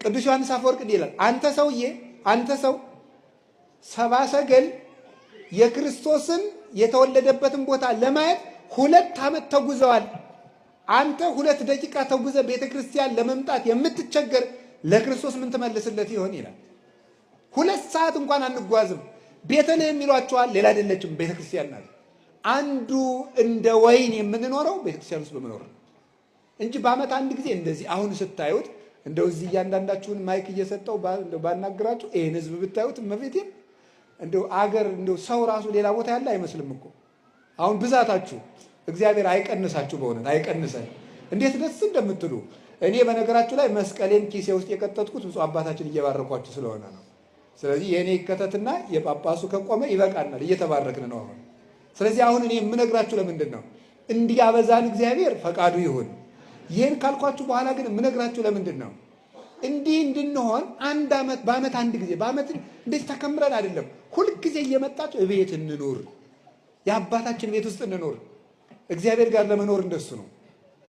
ቅዱስ ዮሐንስ አፈወርቅ እንዲህ ይላል፣ አንተ ሰው ሰብአ ሰገል የክርስቶስን የተወለደበትን ቦታ ለማየት 2 ዓመት ተጉዘዋል። አንተ 2 ደቂቃ ተጉዘ ቤተክርስቲያን ለመምጣት የምትቸገር ለክርስቶስ ምን ትመልስለት ይሆን ይላል። 2 ሰዓት እንኳን አንጓዝም። ቤተልሔም ይሏቸዋል፣ ሌላ አይደለችም ቤተክርስቲያን ናት። አንዱ እንደ ወይን የምንኖረው ቤተክርስቲያን ውስጥ በመኖር ነው እንጂ በዓመት አንድ ጊዜ እንደዚህ አሁን ስታዩት እንደው እዚህ እያንዳንዳችሁን ማይክ እየሰጠው ባናግራችሁ ይሄን ህዝብ ብታዩት መቤቴም እንደው አገር እንደው ሰው ራሱ ሌላ ቦታ ያለ አይመስልም እኮ። አሁን ብዛታችሁ እግዚአብሔር አይቀንሳችሁ፣ በእውነት አይቀንሰን። እንዴት ደስ እንደምትሉ እኔ በነገራችሁ ላይ መስቀሌን ኪሴ ውስጥ የቀጠጥኩት ብፁዕ አባታችን እየባረኳችሁ ስለሆነ ነው። ስለዚህ የኔ ይከተትና የጳጳሱ ከቆመ ይበቃናል፣ እየተባረክን ነው አሁን። ስለዚህ አሁን እኔ የምነግራችሁ ለምንድን ነው? እንዲያበዛን እግዚአብሔር ፈቃዱ ይሁን። ይህን ካልኳችሁ በኋላ ግን የምነግራችሁ ለምንድን ነው? እንዲህ እንድንሆን በዓመት አንድ ጊዜ በዓመት እንደዚህ ተከምረን አይደለም፣ ሁልጊዜ እየመጣችሁ እቤት እንኑር፣ የአባታችን ቤት ውስጥ እንኑር። እግዚአብሔር ጋር ለመኖር እንደሱ ነው።